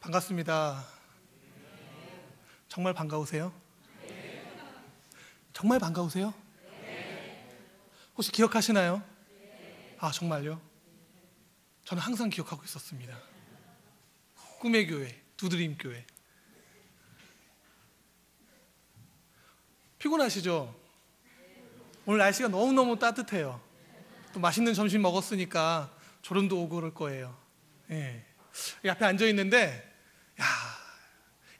반갑습니다. 정말 반가우세요? 정말 반가우세요? 혹시 기억하시나요? 아, 정말요? 저는 항상 기억하고 있었습니다. 꿈의 교회, 두드림 교회. 피곤하시죠? 오늘 날씨가 너무너무 따뜻해요. 또 맛있는 점심 먹었으니까 졸음도 오고 그럴 거예요. 예. 여기 앞에 앉아있는데 야,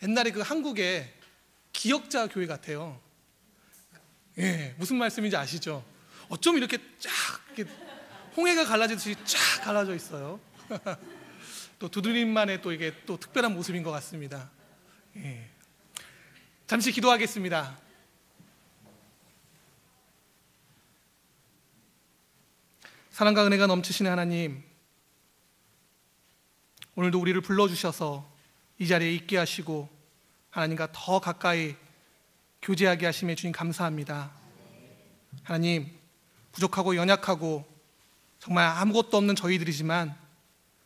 옛날에 그 한국의 기역자 교회 같아요. 예, 무슨 말씀인지 아시죠? 어쩜 이렇게 쫙 이렇게 홍해가 갈라지듯이 쫙 갈라져 있어요. 또 두드림만의 또 이게 또 특별한 모습인 것 같습니다. 예. 잠시 기도하겠습니다. 사랑과 은혜가 넘치시는 하나님, 오늘도 우리를 불러주셔서 이 자리에 있게 하시고 하나님과 더 가까이 교제하게 하심에 주님 감사합니다. 하나님, 부족하고 연약하고 정말 아무것도 없는 저희들이지만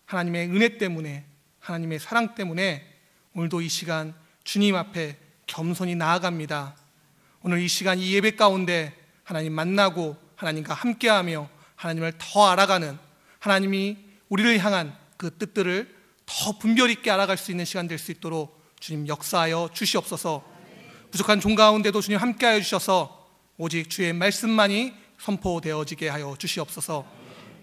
하나님의 은혜 때문에, 하나님의 사랑 때문에 오늘도 이 시간 주님 앞에 겸손히 나아갑니다. 오늘 이 시간 이 예배 가운데 하나님 만나고 하나님과 함께하며 하나님을 더 알아가는, 하나님이 우리를 향한 그 뜻들을 더 분별 있게 알아갈 수 있는 시간 될 수 있도록 주님 역사하여 주시옵소서. 부족한 종 가운데도 주님 함께하여 주셔서 오직 주의 말씀만이 선포되어지게 하여 주시옵소서.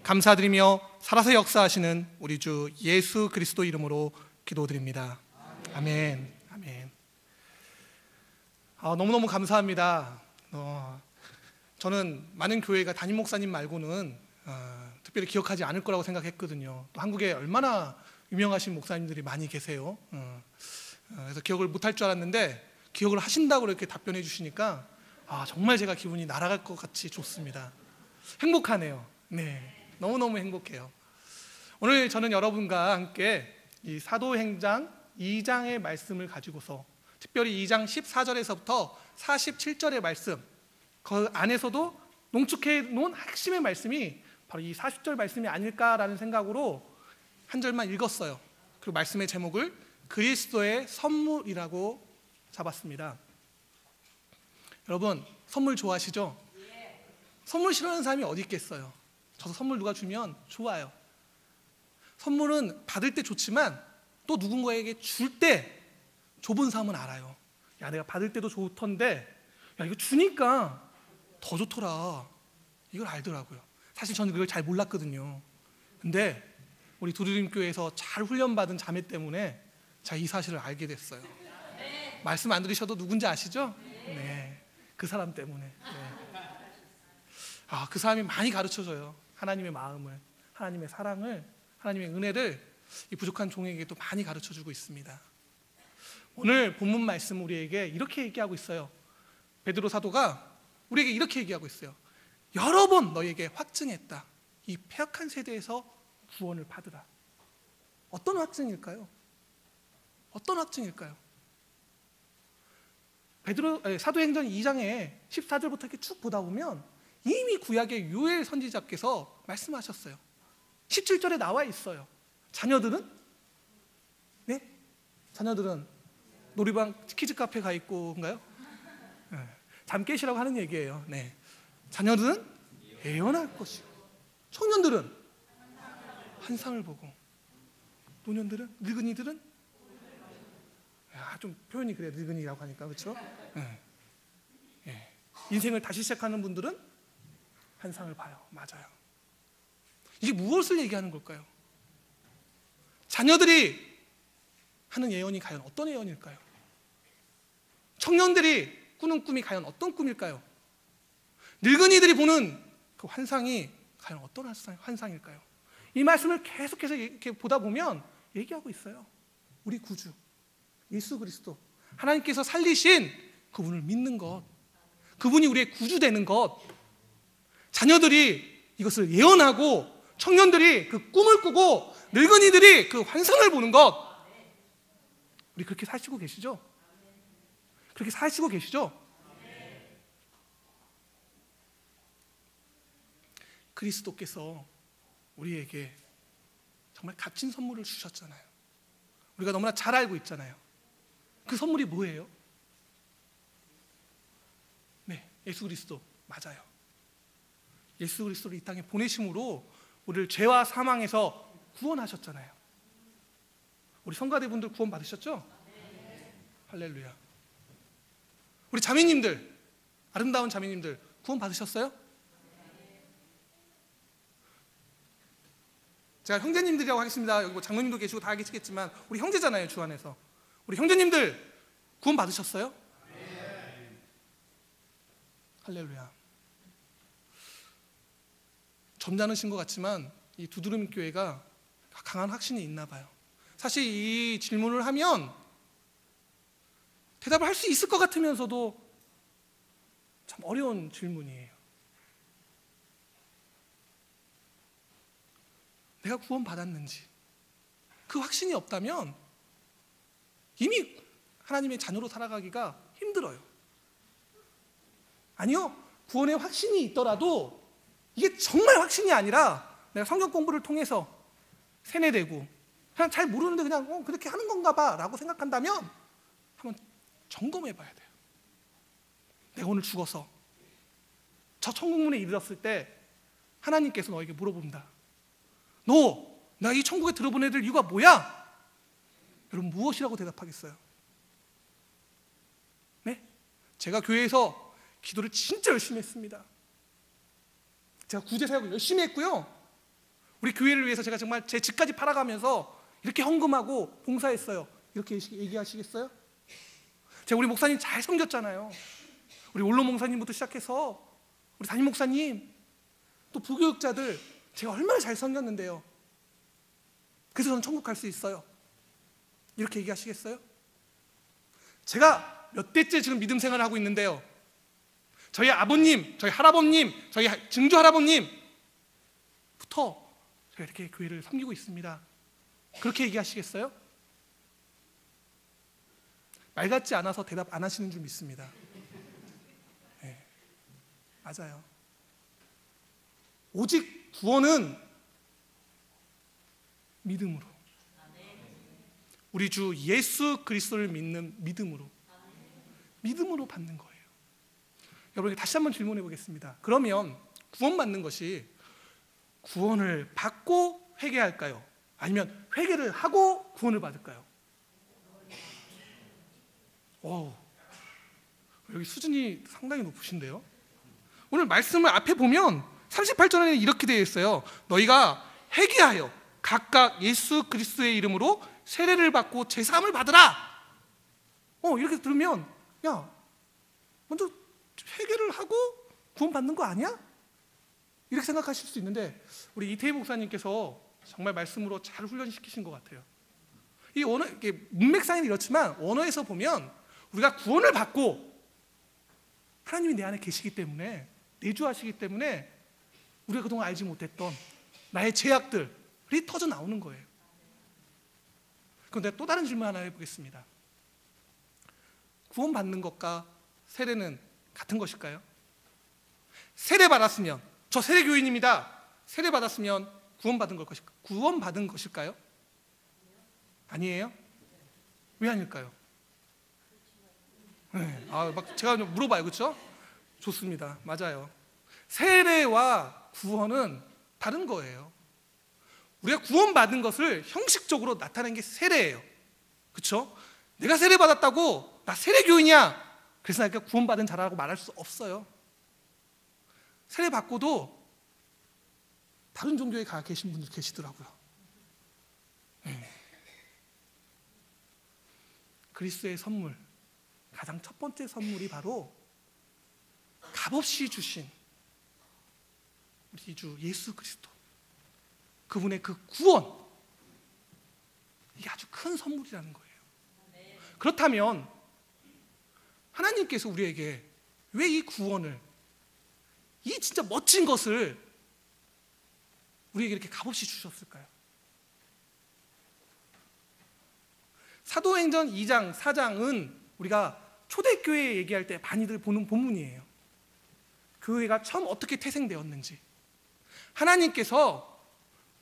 감사드리며 살아서 역사하시는 우리 주 예수 그리스도 이름으로 기도드립니다. 아멘. 아멘. 너무너무 감사합니다. 저는 많은 교회가 담임 목사님 말고는 특별히 기억하지 않을 거라고 생각했거든요. 또 한국에 얼마나 유명하신 목사님들이 많이 계세요. 그래서 기억을 못할 줄 알았는데 기억을 하신다고 이렇게 답변해 주시니까 정말 제가 기분이 날아갈 것 같이 좋습니다. 행복하네요. 네, 너무너무 행복해요. 오늘 저는 여러분과 함께 이 사도행전 2장의 말씀을 가지고서 특별히 2장 14절에서부터 47절의 말씀, 그 안에서도 농축해 놓은 핵심의 말씀이 바로 이 40절 말씀이 아닐까라는 생각으로 한 절만 읽었어요. 그리고 말씀의 제목을 그리스도의 선물이라고 잡았습니다. 여러분, 선물 좋아하시죠? 선물 싫어하는 사람이 어디 있겠어요? 저도 선물 누가 주면 좋아요. 선물은 받을 때 좋지만 또 누군가에게 줄 때 좁은 사람은 알아요. 야, 내가 받을 때도 좋던데 야, 이거 주니까 더 좋더라. 이걸 알더라고요. 사실 저는 그걸 잘 몰랐거든요. 근데 우리 두드림교회에서 잘 훈련받은 자매 때문에 제가 이 사실을 알게 됐어요. 말씀 안 들으셔도 누군지 아시죠? 네, 그 사람 때문에. 네. 그 사람이 많이 가르쳐줘요. 하나님의 마음을, 하나님의 사랑을, 하나님의 은혜를 이 부족한 종에게 또 많이 가르쳐주고 있습니다. 오늘 본문 말씀 우리에게 이렇게 얘기하고 있어요. 베드로 사도가 우리에게 이렇게 얘기하고 있어요. 여러 번 너에게 확증했다. 이 패역한 세대에서 구원을 받으라. 어떤 확증일까요? 어떤 확증일까요? 사도행전 2장에 14절부터 이렇게 쭉 보다 보면 이미 구약의 요엘 선지자께서 말씀하셨어요. 17절에 나와 있어요. 자녀들은? 네? 자녀들은 놀이방 키즈 카페 가 있고인가요? 네. 잠 깨시라고 하는 얘기예요. 네. 자녀들은 예언할 것이고 청년들은 환상을 보고 노년들은, 늙은이들은 좀 표현이 그래요. 늙은이라고 하니까 그렇죠? 네. 네. 인생을 다시 시작하는 분들은 환상을 봐요. 맞아요. 이게 무엇을 얘기하는 걸까요? 자녀들이 하는 예언이 과연 어떤 예언일까요? 청년들이 꾸는 꿈이 과연 어떤 꿈일까요? 늙은이들이 보는 그 환상이 과연 어떤 환상일까요? 이 말씀을 계속해서 이렇게 보다 보면 얘기하고 있어요. 우리 구주 예수 그리스도, 하나님께서 살리신 그분을 믿는 것, 그분이 우리의 구주 되는 것, 자녀들이 이것을 예언하고 청년들이 그 꿈을 꾸고 늙은이들이 그 환상을 보는 것, 우리 그렇게 사시고 계시죠? 그렇게 사시고 계시죠? 그리스도께서 우리에게 정말 값진 선물을 주셨잖아요. 우리가 너무나 잘 알고 있잖아요. 그 선물이 뭐예요? 네, 예수 그리스도. 맞아요. 예수 그리스도를 이 땅에 보내심으로 우리를 죄와 사망에서 구원하셨잖아요. 우리 성가대분들 구원 받으셨죠? 할렐루야. 우리 자매님들, 아름다운 자매님들 구원 받으셨어요? 제가 형제님들이라고 하겠습니다. 여기 뭐 장로님도 계시고 다 계시겠지만 우리 형제잖아요, 주 안에서. 우리 형제님들 구원 받으셨어요? 할렐루야. 점잖으신 것 같지만 이 두드림 교회가 강한 확신이 있나 봐요. 사실 이 질문을 하면 대답을 할 수 있을 것 같으면서도 참 어려운 질문이에요. 내가 구원받았는지 그 확신이 없다면 이미 하나님의 자녀로 살아가기가 힘들어요. 아니요, 구원의 확신이 있더라도 이게 정말 확신이 아니라 내가 성경 공부를 통해서 세뇌되고 그냥 잘 모르는데 그냥 그렇게 하는 건가 봐 라고 생각한다면 한번 점검해 봐야 돼요. 내가 오늘 죽어서 저 천국문에 이르렀을 때 하나님께서 너에게 물어봅니다. 너 나 이 천국에 들어보내야 이유가 뭐야? 여러분 무엇이라고 대답하겠어요? 네? 제가 교회에서 기도를 진짜 열심히 했습니다. 제가 구제 사역을 열심히 했고요. 우리 교회를 위해서 제가 정말 제 집까지 팔아가면서 이렇게 헌금하고 봉사했어요. 이렇게 얘기하시겠어요? 제가 우리 목사님 잘 섬겼잖아요. 우리 올로 목사님부터 시작해서 우리 담임 목사님 또 부교육자들 제가 얼마나 잘 섬겼는데요. 그래서 저는 천국 갈 수 있어요. 이렇게 얘기하시겠어요? 제가 몇 대째 지금 믿음 생활을 하고 있는데요. 저희 아버님, 저희 할아버님, 저희 증조 할아버님부터 제가 이렇게 교회를 섬기고 있습니다. 그렇게 얘기하시겠어요? 말 같지 않아서 대답 안 하시는 줄 믿습니다. 네, 맞아요. 오직 구원은 믿음으로, 우리 주 예수 그리스도를 믿는 믿음으로 받는 거예요. 여러분에게 다시 한번 질문해 보겠습니다. 그러면 구원받는 것이 구원을 받고 회개할까요? 아니면 회개를 하고 구원을 받을까요? 오, 여기 수준이 상당히 높으신데요. 오늘 말씀을 앞에 보면 38절에 이렇게 되어 있어요. 너희가 회개하여 각각 예수 그리스도의 이름으로 세례를 받고 제사함을 받으라. 이렇게 들으면 야, 먼저 회개를 하고 구원받는 거 아니야? 이렇게 생각하실 수 있는데 우리 이태희 목사님께서 정말 말씀으로 잘 훈련시키신 것 같아요. 이 언어, 이게 문맥상은 이렇지만 언어에서 보면 우리가 구원을 받고 하나님이 내 안에 계시기 때문에 내주하시기 때문에 우리가 그동안 알지 못했던 나의 죄악들이 터져 나오는 거예요. 그런데 또 다른 질문 하나 해보겠습니다. 구원받는 것과 세례는 같은 것일까요? 세례 받았으면, 저 세례교인입니다. 세례 받았으면 구원받은 것일까요? 아니에요? 왜 아닐까요? 네, 막 제가 물어봐요, 그렇죠? 좋습니다, 맞아요. 세례와 구원은 다른 거예요. 우리가 구원받은 것을 형식적으로 나타낸 게 세례예요, 그렇죠? 내가 세례 받았다고 나 세례교인이야, 그래서 내가 구원받은 자라고 말할 수 없어요. 세례 받고도 다른 종교에 가 계신 분들 계시더라고요. 네. 그리스도의 선물, 가장 첫 번째 선물이 바로 값없이 주신 우리 주 예수 그리스도, 그분의 그 구원, 이게 아주 큰 선물이라는 거예요. 그렇다면 하나님께서 우리에게 왜 이 구원을, 이 진짜 멋진 것을 우리에게 이렇게 값없이 주셨을까요? 사도행전 2장, 4장은 우리가 초대교회 얘기할 때 많이들 보는 본문이에요. 교회가 처음 어떻게 태생되었는지, 하나님께서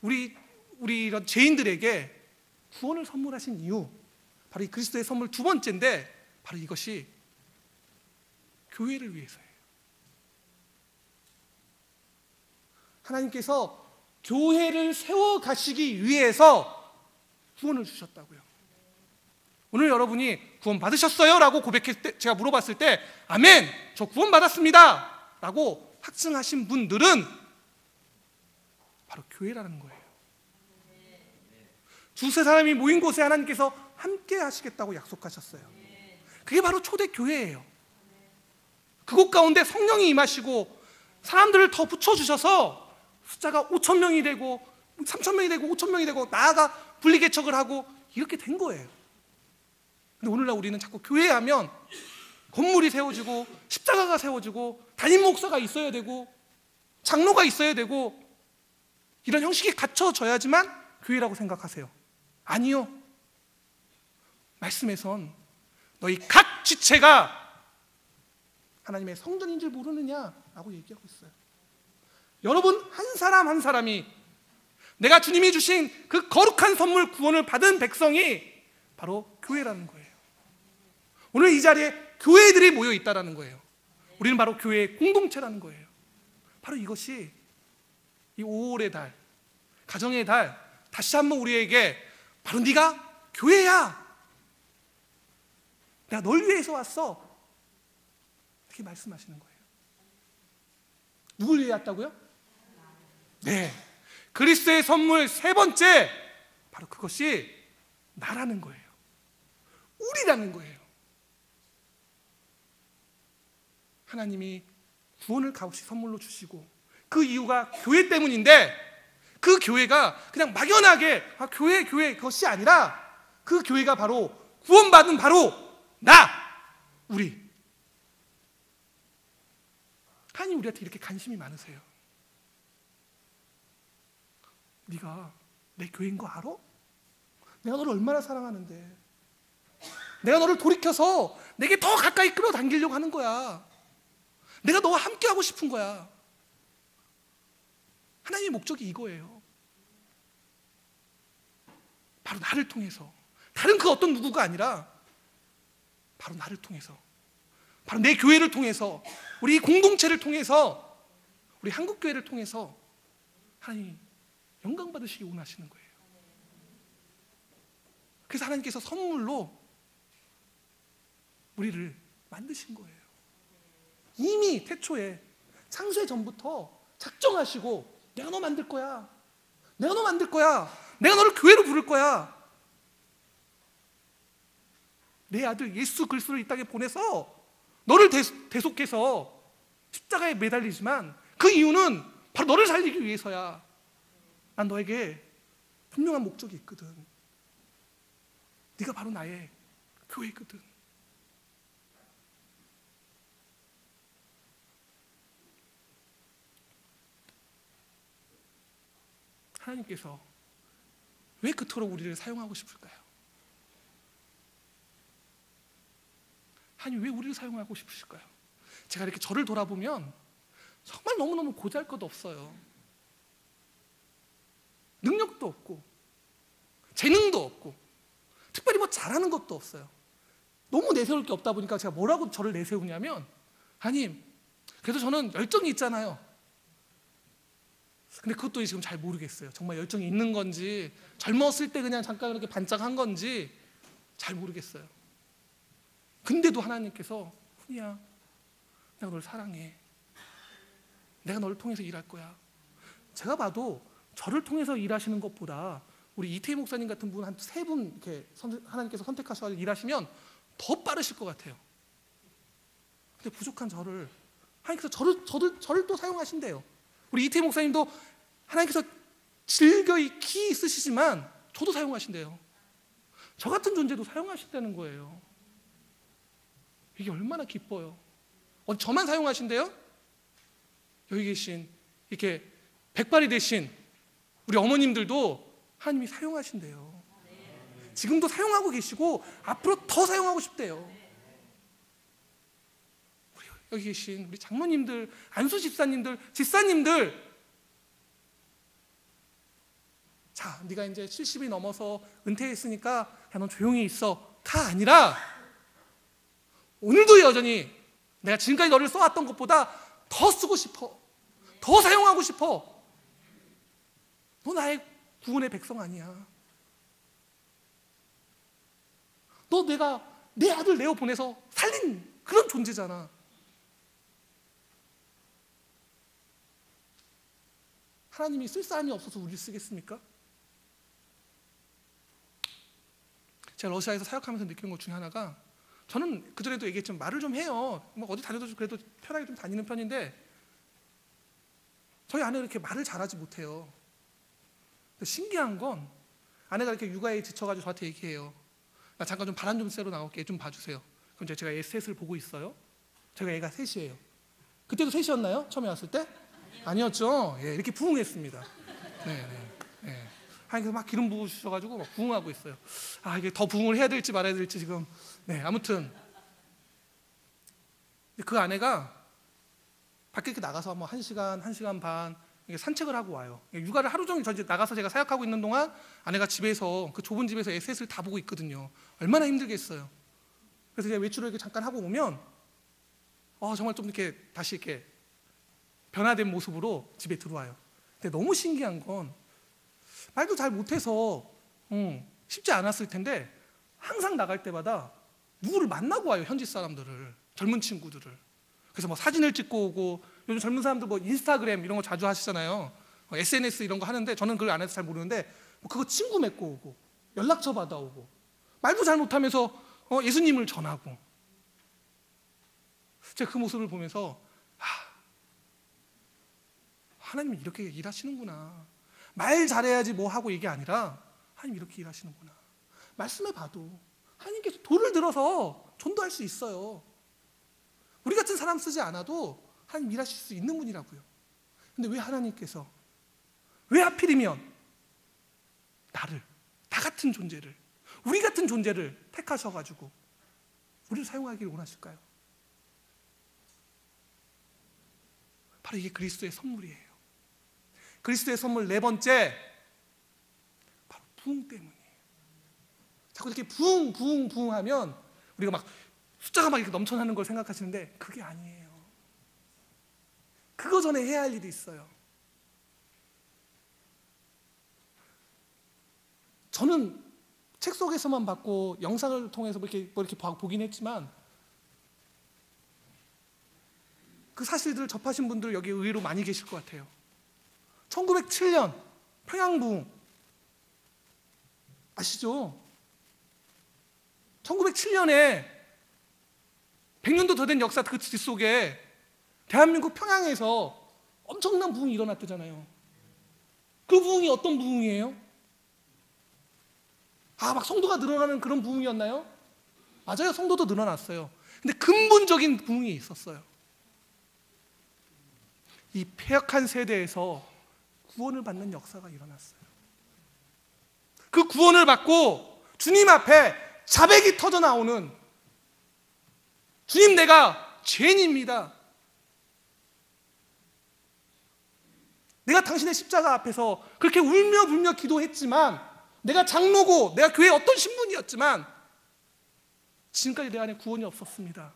우리 이런 죄인들에게 구원을 선물하신 이유, 바로 이 그리스도의 선물 두 번째인데, 바로 이것이 교회를 위해서예요. 하나님께서 교회를 세워가시기 위해서 구원을 주셨다고요. 오늘 여러분이 구원 받으셨어요? 라고 고백했을 때, 제가 물어봤을 때 아멘, 저 구원 받았습니다 라고 확증하신 분들은 바로 교회라는 거예요. 두세 사람이 모인 곳에 하나님께서 함께 하시겠다고 약속하셨어요. 그게 바로 초대교회예요. 그곳 가운데 성령이 임하시고 사람들을 더 붙여주셔서 숫자가 5,000명이 되고 3,000명이 되고 5,000명이 되고 나아가 분리개척을 하고 이렇게 된 거예요. 근데 오늘날 우리는 자꾸 교회하면 건물이 세워지고 십자가가 세워지고 담임 목사가 있어야 되고 장로가 있어야 되고 이런 형식이 갖춰져야지만 교회라고 생각하세요. 아니요. 말씀에선 너희 각 지체가 하나님의 성전인 줄 모르느냐라고 얘기하고 있어요. 여러분 한 사람 한 사람이 내가 주님이 주신 그 거룩한 선물 구원을 받은 백성이 바로 교회라는 거예요. 오늘 이 자리에 교회들이 모여 있다라는 거예요. 우리는 바로 교회의 공동체라는 거예요. 바로 이것이 이 5월의 달, 가정의 달, 다시 한번 우리에게 바로 네가 교회야, 내가 널 위해서 왔어, 이렇게 말씀하시는 거예요. 누굴 위해 왔다고요? 네, 그리스도의 선물 세 번째, 바로 그것이 나라는 거예요. 우리라는 거예요. 하나님이 구원을 값없이 선물로 주시고 그 이유가 교회 때문인데, 그 교회가 그냥 막연하게 교회 그것이 아니라 그 교회가 바로 구원받은 바로 나, 우리. 하나님 우리한테 이렇게 관심이 많으세요. 네가 내 교회인 거 알아? 내가 너를 얼마나 사랑하는데, 내가 너를 돌이켜서 내게 더 가까이 끌어당기려고 하는 거야. 내가 너와 함께 하고 싶은 거야. 하나님의 목적이 이거예요. 바로 나를 통해서, 다른 그 어떤 누구가 아니라 바로 나를 통해서, 바로 내 교회를 통해서, 우리 공동체를 통해서, 우리 한국교회를 통해서 하나님이 영광 받으시기 원하시는 거예요. 그래서 하나님께서 선물로 우리를 만드신 거예요. 이미 태초에 창세 전부터 작정하시고 내가 너 만들 거야, 내가 너 만들 거야, 내가 너를 교회로 부를 거야, 내 아들 예수 그리스도를 이 땅에 보내서 너를 대속해서 십자가에 매달리지만 그 이유는 바로 너를 살리기 위해서야. 난 너에게 분명한 목적이 있거든. 네가 바로 나의 교회거든. 하나님께서 왜 그토록 우리를 사용하고 싶을까요? 하나님 왜 우리를 사용하고 싶으실까요? 제가 이렇게 저를 돌아보면 정말 너무너무 고잘것도 없어요. 능력도 없고 재능도 없고 특별히 뭐 잘하는 것도 없어요. 너무 내세울 게 없다 보니까 제가 뭐라고 저를 내세우냐면, 하나님 그래도 저는 열정이 있잖아요. 근데 그것도 지금 잘 모르겠어요. 정말 열정이 있는 건지 젊었을 때 그냥 잠깐 이렇게 반짝한 건지 잘 모르겠어요. 근데도 하나님께서 훈이야, 내가 널 사랑해, 내가 너를 통해서 일할 거야. 제가 봐도 저를 통해서 일하시는 것보다 우리 이태희 목사님 같은 분 한 3분 이렇게 하나님께서 선택하셔서 일하시면 더 빠르실 것 같아요. 근데 부족한 저를 하나님께서 저를 또 사용하신대요. 우리 이태희 목사님도 하나님께서 즐거이 키 쓰시지만 저도 사용하신대요. 저 같은 존재도 사용하신다는 거예요. 이게 얼마나 기뻐요. 저만 사용하신대요? 여기 계신 이렇게 백발이 되신 우리 어머님들도 하나님이 사용하신대요. 지금도 사용하고 계시고 앞으로 더 사용하고 싶대요. 여기 계신 우리 장모님들, 안수 집사님들, 집사님들, 자, 네가 이제 70이 넘어서 은퇴했으니까 야, 넌 조용히 있어가 아니라 오늘도 여전히 내가 지금까지 너를 써왔던 것보다 더 쓰고 싶어. 더 사용하고 싶어. 너 나의 구원의 백성 아니야. 너 내가 내 아들 내어 보내서 살린 그런 존재잖아. 하나님이 쓸 사람이 없어서 우리를 쓰겠습니까? 제가 러시아에서 사역하면서 느끼는 것 중에 하나가, 저는 그전에도 얘기했지만 말을 좀 해요. 뭐 어디 다녀도 그래도 편하게 좀 다니는 편인데 저희 아내가 이렇게 말을 잘하지 못해요. 근데 신기한 건 아내가 이렇게 육아에 지쳐가지고 저한테 얘기해요. 나 잠깐 좀 바람 좀 쐬러 나올게. 좀 봐주세요. 그럼 제가 애 셋을 보고 있어요. 제가 애가 셋이에요. 그때도 셋이었나요? 처음에 왔을 때? 아니었죠. 예, 이렇게 부응했습니다. 네. 하나님께서 막 기름 부으셔가지고 막 부응하고 있어요. 아, 이게 더 부응을 해야 될지 말아야 될지 지금. 네, 아무튼 그 아내가 밖에 이렇게 나가서 뭐 1시간, 1시간 반 산책을 하고 와요. 육아를 하루 종일 저 이제 나가서 제가 사역하고 있는 동안 아내가 집에서 그 좁은 집에서 애 셋을 다 보고 있거든요. 얼마나 힘들겠어요. 그래서 제가 외출을 이렇게 잠깐 하고 오면 정말 좀 이렇게 다시 이렇게 변화된 모습으로 집에 들어와요. 근데 너무 신기한 건 말도 잘 못해서 쉽지 않았을 텐데 항상 나갈 때마다 누구를 만나고 와요. 현지 사람들을, 젊은 친구들을. 그래서 뭐 사진을 찍고 오고, 요즘 젊은 사람들 뭐 인스타그램 이런 거 자주 하시잖아요. SNS 이런 거 하는데 저는 그걸 안 해서 잘 모르는데 뭐 그거 친구 맺고 오고 연락처 받아오고 말도 잘 못하면서 예수님을 전하고. 제가 그 모습을 보면서 하나님이 이렇게 일하시는구나. 말 잘해야지 뭐 하고 이게 아니라 하나님 이렇게 일하시는구나. 말씀해 봐도 하나님께서 돌을 들어서 전도할 수 있어요. 우리 같은 사람 쓰지 않아도 하나님 일하실 수 있는 분이라고요. 근데 왜 하나님께서, 왜 하필이면 나를, 나 같은 존재를, 우리 같은 존재를 택하셔가지고 우리를 사용하기를 원하실까요? 바로 이게 그리스도의 선물이에요. 그리스도의 선물 네 번째, 바로 부흥 때문이에요. 자꾸 이렇게 부흥 하면 우리가 막 숫자가 막 이렇게 넘쳐나는 걸 생각하시는데 그게 아니에요. 그거 전에 해야 할 일이 있어요. 저는 책 속에서만 봤고 영상을 통해서 이렇게 보긴 했지만 그 사실들을 접하신 분들 여기 의외로 많이 계실 것 같아요. 1907년 평양부흥 아시죠? 1907년에 100년도 더 된 역사 그 뒷속에 대한민국 평양에서 엄청난 부흥이 일어났대잖아요. 그 부흥이 어떤 부흥이에요? 막 성도가 늘어나는 그런 부흥이었나요? 맞아요. 성도도 늘어났어요. 근데 근본적인 부흥이 있었어요. 이 패역한 세대에서 구원을 받는 역사가 일어났어요. 그 구원을 받고 주님 앞에 자백이 터져 나오는, 주님 내가 죄인입니다. 내가 당신의 십자가 앞에서 그렇게 울며 불며 기도했지만, 내가 장로고 내가 교회의 어떤 신분이었지만 지금까지 내 안에 구원이 없었습니다.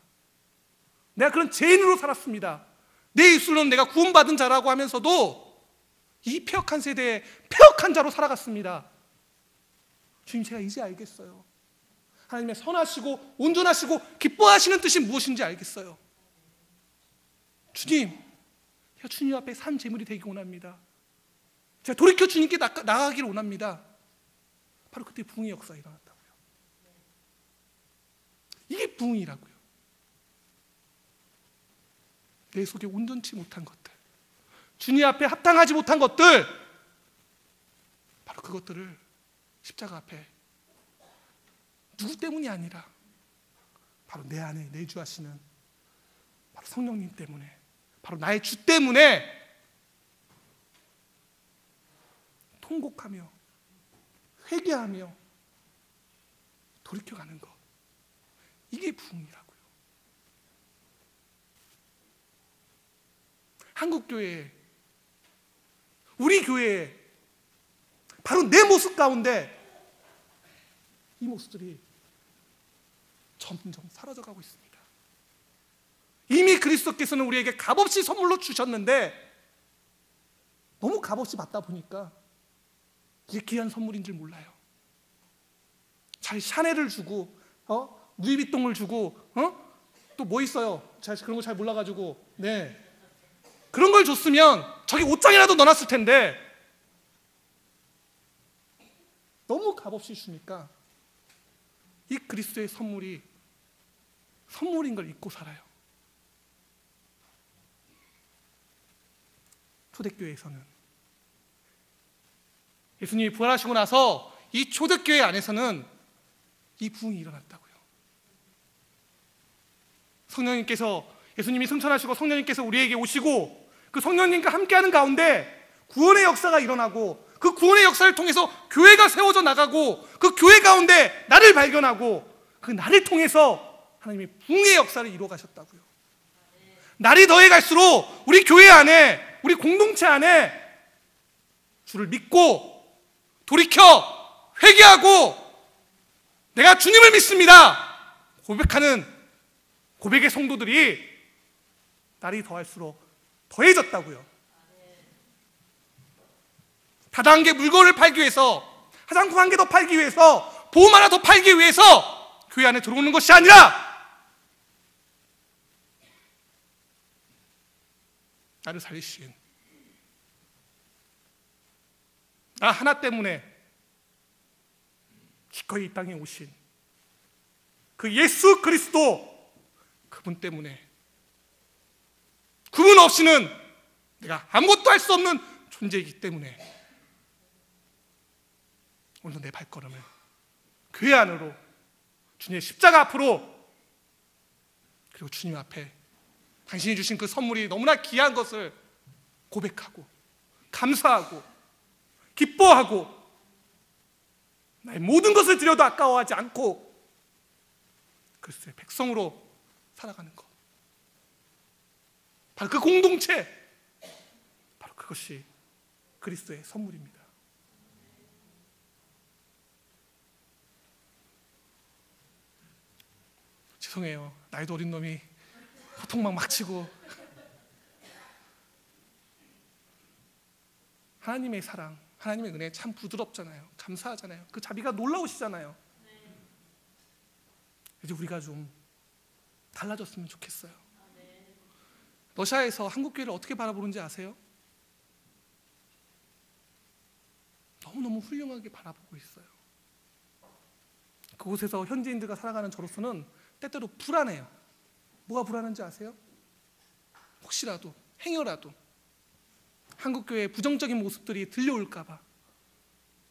내가 그런 죄인으로 살았습니다. 내 입술로는 내가 구원받은 자라고 하면서도 이 패역한 세대에 패역한 자로 살아갔습니다. 주님 제가 이제 알겠어요. 하나님의 선하시고 온전하시고 기뻐하시는 뜻이 무엇인지 알겠어요. 주님, 제가 주님 앞에 산 제물이 되기 원합니다. 제가 돌이켜 주님께 나아가기를 원합니다. 바로 그때 부흥의 역사가 일어났다고요. 이게 부흥이라고요. 내 속에 온전치 못한 것들, 주님 앞에 합당하지 못한 것들, 바로 그것들을 십자가 앞에 누구 때문이 아니라 바로 내 안에 내주하시는 바로 성령님 때문에, 바로 나의 주 때문에 통곡하며 회개하며 돌이켜가는 것, 이게 부흥이라고요. 한국교회에, 우리 교회에 바로 내 모습 가운데 이 모습들이 점점 사라져가고 있습니다. 이미 그리스도께서는 우리에게 값없이 선물로 주셨는데 너무 값없이 받다 보니까 이게 귀한 선물인 줄 몰라요. 잘 샤넬을 주고 루이비통을 주고 또 뭐 있어요? 제가 그런 거 잘 몰라가지고 그런 걸 줬으면 저기 옷장이라도 넣어놨을 텐데 너무 값없이 주니까 이 그리스도의 선물이 선물인 걸 잊고 살아요. 초대교회에서는 예수님이 부활하시고 나서 이 초대교회 안에서는 이 부흥이 일어났다고요. 성령님께서 예수님이 승천하시고 성령님께서 우리에게 오시고 그 성령님과 함께하는 가운데 구원의 역사가 일어나고 그 구원의 역사를 통해서 교회가 세워져 나가고 그 교회 가운데 나를 발견하고 그 나를 통해서 하나님이 부흥의 역사를 이루어 가셨다고요. 날이 더해갈수록 우리 교회 안에 우리 공동체 안에 주를 믿고 돌이켜 회개하고 내가 주님을 믿습니다 고백하는 고백의 성도들이 날이 더할수록 더해졌다고요. 다단계 물건을 팔기 위해서 화장품 한 개 더 팔기 위해서 보험 하나 더 팔기 위해서 교회 안에 들어오는 것이 아니라 나를 살리신 나 하나 때문에 기꺼이 이 땅에 오신 그 예수 그리스도 그분 때문에 그분 없이는 내가 아무것도 할 수 없는 존재이기 때문에 오늘도 내 발걸음을 교회 안으로 주님의 십자가 앞으로 그리고 주님 앞에 당신이 주신 그 선물이 너무나 귀한 것을 고백하고 감사하고 기뻐하고 나의 모든 것을 드려도 아까워하지 않고 그리스도의 백성으로 살아가는 것, 바로 그 공동체, 바로 그것이 그리스도의 선물입니다. 죄송해요. 나이도 어린 놈이 호통막 막 치고 하나님의 사랑, 하나님의 은혜 참 부드럽잖아요. 감사하잖아요. 그 자비가 놀라우시잖아요. 이제 우리가 좀 달라졌으면 좋겠어요. 러시아에서 한국교회를 어떻게 바라보는지 아세요? 너무너무 훌륭하게 바라보고 있어요. 그곳에서 현지인들과 살아가는 저로서는 때때로 불안해요. 뭐가 불안한지 아세요? 혹시라도 행여라도 한국교회의 부정적인 모습들이 들려올까 봐.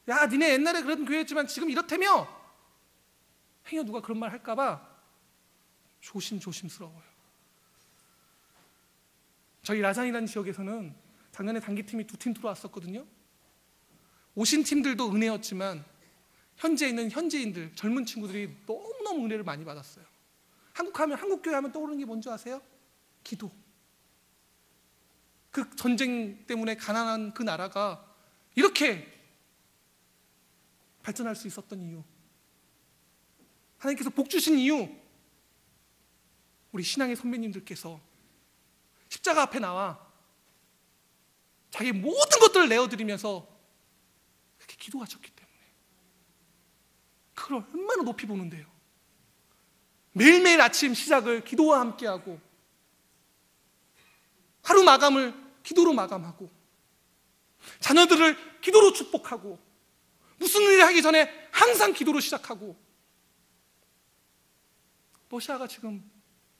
야, 니네 옛날에 그런 교회였지만 지금 이렇다며? 행여 누가 그런 말 할까 봐 조심스러워요. 저희 라잔이라는 지역에서는 작년에 단기팀이 2팀 들어왔었거든요. 오신 팀들도 은혜였지만 현지에 있는 현지인들, 젊은 친구들이 너무너무 은혜를 많이 받았어요. 한국교회 하면 떠오르는 게 뭔지 아세요? 기도. 그 전쟁 때문에 가난한 그 나라가 이렇게 발전할 수 있었던 이유, 하나님께서 복 주신 이유, 우리 신앙의 선배님들께서 십자가 앞에 나와 자기 모든 것들을 내어드리면서 그렇게 기도하셨기 때문에 그걸 얼마나 높이 보는데요. 매일매일 아침 시작을 기도와 함께하고 하루 마감을 기도로 마감하고 자녀들을 기도로 축복하고 무슨 일을 하기 전에 항상 기도로 시작하고 러시아가 지금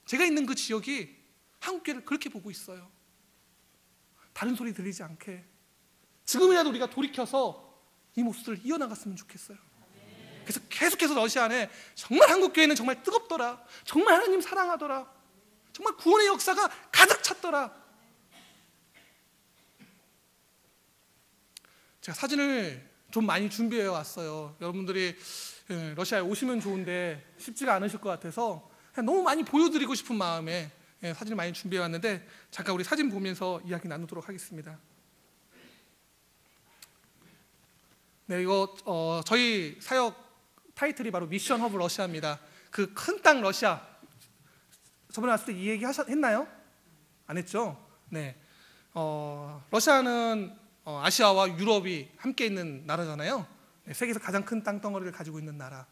제가 있는 그 지역이 한국교회를 그렇게 보고 있어요. 다른 소리 들리지 않게 지금이라도 우리가 돌이켜서 이 모습을 이어나갔으면 좋겠어요. 그래서 계속해서 러시아 안에 정말 한국교회는 정말 뜨겁더라, 정말 하나님 사랑하더라, 정말 구원의 역사가 가득 찼더라. 제가 사진을 좀 많이 준비해 왔어요. 여러분들이 러시아에 오시면 좋은데 쉽지가 않으실 것 같아서 너무 많이 보여드리고 싶은 마음에 사진을 많이 준비해 왔는데 잠깐 우리 사진 보면서 이야기 나누도록 하겠습니다. 네, 이거 저희 사역 타이틀이 바로 미션 허브 러시아입니다. 그 큰 땅 러시아. 저번에 왔을 때 이 얘기 했나요? 안 했죠? 네. 러시아는 아시아와 유럽이 함께 있는 나라잖아요. 네, 세계에서 가장 큰 땅덩어리를 가지고 있는 나라.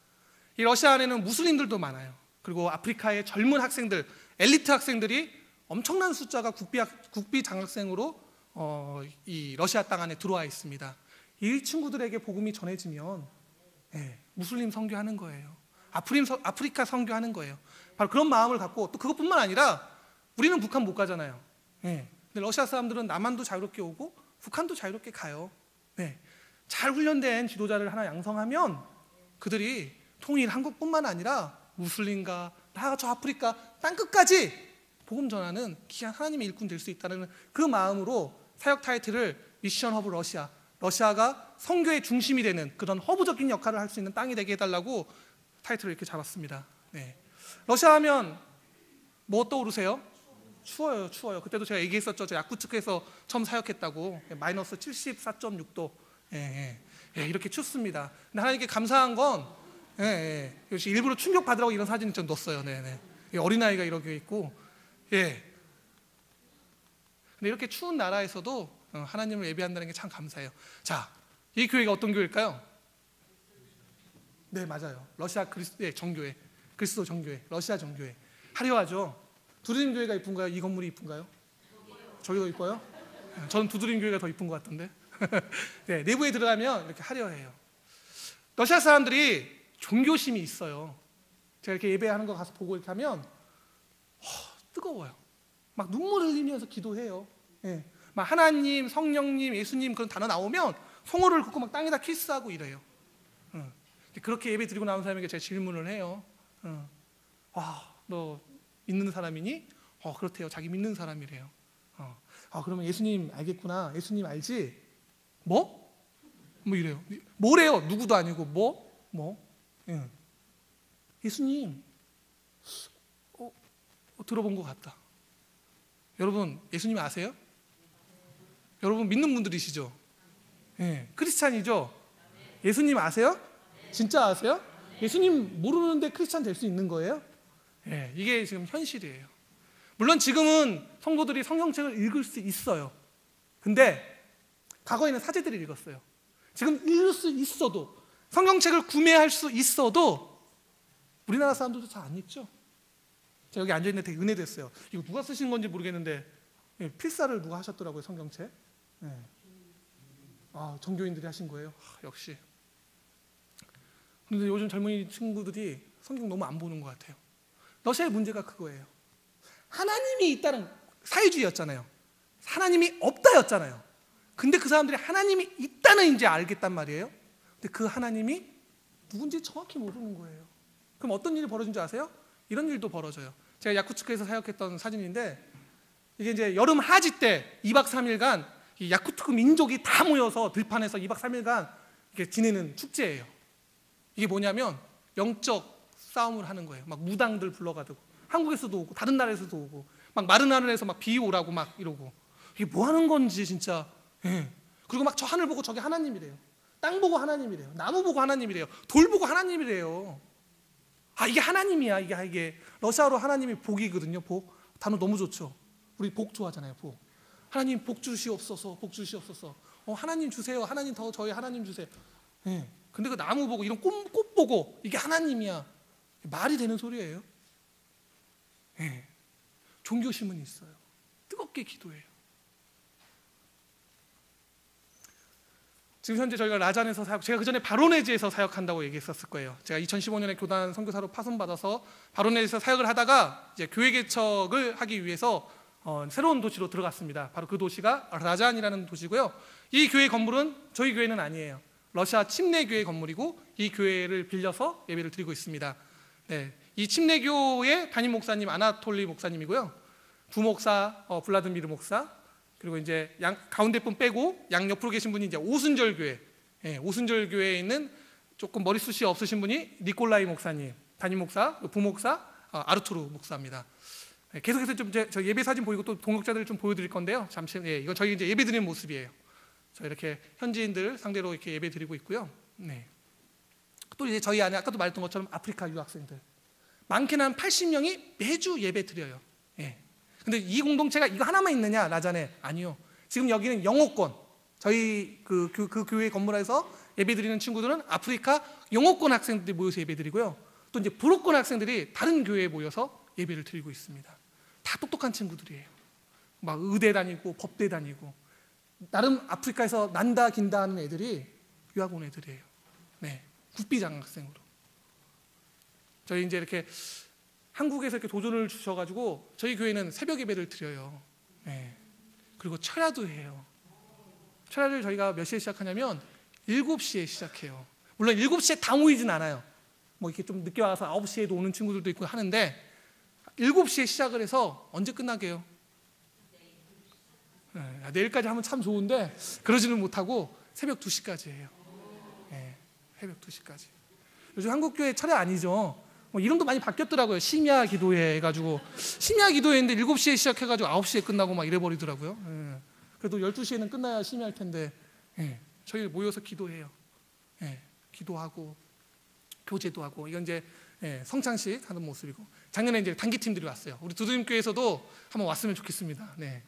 이 러시아 안에는 무슬림들도 많아요. 그리고 아프리카의 젊은 학생들, 엘리트 학생들이 엄청난 숫자가 국비 장학생으로 이 러시아 땅 안에 들어와 있습니다. 이 친구들에게 복음이 전해지면 무슬림 선교하는 거예요. 아프리카 선교하는 거예요. 바로 그런 마음을 갖고, 또 그것뿐만 아니라 우리는 북한 못 가잖아요. 근데 러시아 사람들은 남한도 자유롭게 오고 북한도 자유롭게 가요. 잘 훈련된 지도자를 하나 양성하면 그들이 통일 한국뿐만 아니라 무슬림과 나아가 저 아프리카 땅끝까지 복음 전하는 귀한 하나님의 일꾼 될 수 있다는 그 마음으로 사역 타이틀을 미션 허브 러시아, 러시아가 선교의 중심이 되는 그런 허브적인 역할을 할 수 있는 땅이 되게 해달라고 타이틀을 이렇게 잡았습니다. 러시아 하면 뭐 떠오르세요? 추워요, 추워요. 그때도 제가 얘기했었죠. 저 야쿠츠크에서 처음 사역했다고. 마이너스 74.6도. 이렇게 춥습니다. 근데 하나님께 감사한 건 역시 일부러 충격 받으라고 이런 사진을 좀 넣었어요. 어린아이가 이렇게 있고. 근데 이렇게 추운 나라에서도 하나님을 예배한다는 게 참 감사해요. 자, 이 교회가 어떤 교회일까요? 네, 맞아요. 러시아 정교회, 그리스도 정교회, 러시아 정교회. 화려하죠. 두드림 교회가 이쁜가요? 이 건물이 이쁜가요? 저기 더 이뻐요? 저는 두드림 교회가 더 이쁜 것 같던데. 내부에 들어가면 이렇게 화려해요. 러시아 사람들이 종교심이 있어요. 제가 이렇게 예배하는 거 가서 보고 이렇게 하면 뜨거워요. 막 눈물을 흘리면서 기도해요. 막 하나님, 성령님, 예수님 그런 단어 나오면 송호를 긋고 막 땅에다 키스하고 이래요. 그렇게 예배 드리고 나온 사람에게 제가 질문을 해요. 너 믿는 사람이니? 그렇대요. 자기 믿는 사람이래요. 그러면 예수님 알겠구나. 예수님 알지? 뭐 이래요. 뭐래요? 누구도 아니고 뭐? 예수님 들어본 것 같다. 여러분 예수님 아세요? 여러분 믿는 분들이시죠? 크리스찬이죠? 예수님 아세요? 진짜 아세요? 예수님 모르는데 크리스찬 될 수 있는 거예요? 이게 지금 현실이에요. 물론 지금은 성도들이 성경책을 읽을 수 있어요. 근데 과거에는 사제들이 읽었어요. 지금 읽을 수 있어도, 성경책을 구매할 수 있어도 우리나라 사람들도 잘 안 읽죠. 제가 여기 앉아있는데 되게 은혜됐어요. 이거 누가 쓰신 건지 모르겠는데 필사를 누가 하셨더라고요, 성경책. 정교인들이 하신 거예요. 역시. 그런데 요즘 젊은이 친구들이 성경 너무 안 보는 것 같아요. 러시아의 문제가 그거예요. 하나님이 있다는, 사회주의였잖아요. 하나님이 없다였잖아요. 근데 그 사람들이 하나님이 있다는 이제 알겠단 말이에요. 근데 그 하나님이 누군지 정확히 모르는 거예요. 그럼 어떤 일이 벌어진 줄 아세요? 이런 일도 벌어져요. 제가 야쿠츠크에서 사역했던 사진인데, 이게 이제 여름 하지 때 2박 3일간 이 야쿠츠크 민족이 다 모여서 들판에서 2박 3일간 이렇게 지내는 축제예요. 이게 뭐냐면 영적 싸움을 하는 거예요. 막 무당들 불러가지고 한국에서도 오고 다른 나라에서도 오고 막 마른 하늘에서 막 비 오라고 막 이러고, 이게 뭐 하는 건지 진짜. 그리고 막 저 하늘 보고 저게 하나님이래요. 땅 보고 하나님이래요. 나무 보고 하나님이래요. 돌 보고 하나님이래요. 이게 하나님이야. 이게 러시아로 하나님이 복이거든요. 복. 단어 너무 좋죠. 우리 복 좋아하잖아요. 복. 하나님 복 주시옵소서. 복 주시옵소서. 하나님 주세요. 하나님 더 저희 하나님 주세요. 근데 그 나무 보고 이런 꽃 보고 이게 하나님이야. 말이 되는 소리예요. 종교심은 있어요. 뜨겁게 기도해요. 지금 현재 저희가 라잔에서 사역, 제가 그전에 바로네즈에서 사역한다고 얘기했었을 거예요. 제가 2015년에 교단 선교사로 파송받아서 바로네즈에서 사역을 하다가 이제 교회 개척을 하기 위해서 새로운 도시로 들어갔습니다. 바로 그 도시가 라잔이라는 도시고요. 이 교회 건물은 저희 교회는 아니에요. 러시아 침례교회 건물이고 이 교회를 빌려서 예배를 드리고 있습니다. 이 침례교회 담임 목사님 아나톨리 목사님이고요. 부목사 블라드미르 목사, 그리고 이제 가운데 분 빼고 양 옆으로 계신 분이 이제 오순절 교회, 오순절 교회에 있는 조금 머리숱이 없으신 분이 니콜라이 목사님, 담임 목사, 부목사 아르투르 목사입니다. 계속해서 좀 저 예배 사진 보이고 또 동역자들을 좀 보여드릴 건데요. 잠시 이거 저희 이제 예배 드리는 모습이에요. 저희 이렇게 현지인들 상대로 이렇게 예배 드리고 있고요. 네. 또 이제 저희 안에 아까도 말했던 것처럼 아프리카 유학생들 많게는 한 80명이 매주 예배 드려요. 예. 근데 이 공동체가 이거 하나만 있느냐 라자네? 아니요. 지금 여기는 영어권, 저희 그 교회 건물에서 예배 드리는 친구들은 아프리카 영어권 학생들이 모여서 예배 드리고요. 또 이제 불어권 학생들이 다른 교회에 모여서 예배를 드리고 있습니다. 다 똑똑한 친구들이에요. 막 의대 다니고 법대 다니고 나름 아프리카에서 난다 긴다 하는 애들이 유학 온 애들이에요. 네, 국비 장학생으로. 저희 이제 이렇게 한국에서 이렇게 도전을 주셔가지고 저희 교회는 새벽 예배를 드려요. 네. 그리고 철야도 해요. 철야를 저희가 몇 시에 시작하냐면 7시에 시작해요. 물론 7시에 다 모이진 않아요. 뭐 이렇게 좀 늦게 와서 9시에도 오는 친구들도 있고 하는데 7시에 시작을 해서 언제 끝나게요? 네, 내일까지 하면 참 좋은데 그러지는 못하고 새벽 2시까지 해요. 네, 새벽 2시까지. 요즘 한국교회 철야 아니죠. 뭐 이름도 많이 바뀌었더라고요. 심야 기도회 해가지고 심야 기도회인데 7시에 시작해가지고 9시에 끝나고 막 이래버리더라고요. 예. 그래도 12시에는 끝나야 심야일 텐데 예. 저희 모여서 기도해요. 예. 기도하고 교제도 하고 이건 이제 예. 성찬식 하는 모습이고 작년에 이제 단기팀들이 왔어요. 우리 두드림교회에서도 한번 왔으면 좋겠습니다. 네.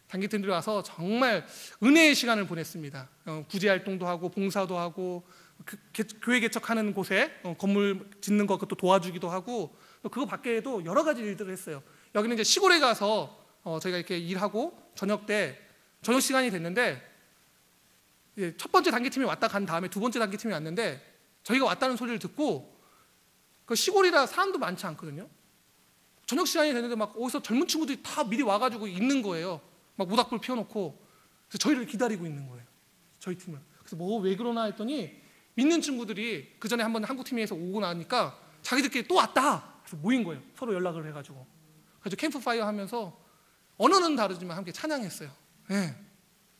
단기팀들이 와서 정말 은혜의 시간을 보냈습니다. 구제활동도 하고 봉사도 하고 교회 개척하는 곳에 건물 짓는 것 또 도와주기도 하고 그거 밖에도 여러 가지 일들을 했어요. 여기는 이제 시골에 가서 저희가 이렇게 일하고 저녁 시간이 됐는데 첫 번째 단기팀이 왔다 간 다음에 두 번째 단기팀이 왔는데 저희가 왔다는 소리를 듣고 그 시골이라 사람도 많지 않거든요. 저녁 시간이 됐는데 막 어디서 젊은 친구들이 다 미리 와가지고 있는 거예요. 막 모닥불 피워놓고 그래서 저희를 기다리고 있는 거예요. 저희 팀을. 그래서 뭐 왜 그러나 했더니 믿는 친구들이 그 전에 한번 한국팀에서 오고 나니까 자기들끼리 또 왔다. 그래서 모인 거예요. 서로 연락을 해가지고. 그래서 캠프파이어 하면서 언어는 다르지만 함께 찬양했어요. 네.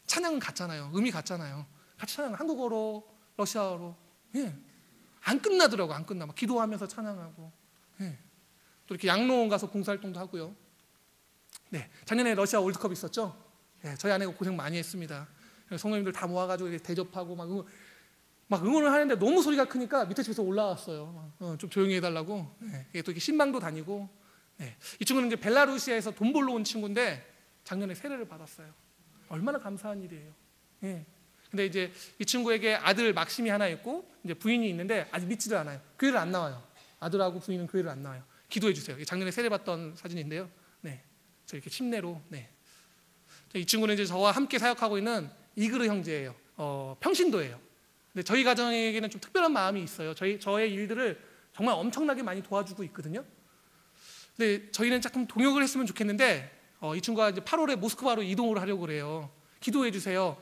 찬양은 같잖아요. 음이 같잖아요. 같이 찬양 한국어로 러시아어로. 네. 안 끝나더라고. 안 끝나. 막 기도하면서 찬양하고. 네. 또 이렇게 양로원 가서 봉사활동도 하고요. 네. 작년에 러시아 월드컵 있었죠. 네. 저희 아내가 고생 많이 했습니다. 성도님들 다 모아가지고 대접하고 막 응원을 하는데 너무 소리가 크니까 밑에 집에서 올라왔어요. 좀 조용히 해달라고. 네. 또 이렇게 신방도 다니고. 네. 이 친구는 이제 벨라루시아에서 돈 벌러 온 친구인데 작년에 세례를 받았어요. 얼마나 감사한 일이에요. 네. 근데 이제 이 친구에게 아들 막심이 하나 있고 이제 부인이 있는데 아직 믿지를 않아요. 교회를 안 나와요. 아들하고 부인은 교회를 안 나와요. 기도해 주세요. 작년에 세례 받던 사진인데요. 네. 저 이렇게 침례로. 네. 이 친구는 이제 저와 함께 사역하고 있는 이그르 형제예요. 평신도예요. 근데 저희 가정에게는 좀 특별한 마음이 있어요. 저의 일들을 정말 엄청나게 많이 도와주고 있거든요. 근데 저희는 조금 동역을 했으면 좋겠는데 이 친구가 이제 8월에 모스크바로 이동을 하려고 그래요. 기도해 주세요.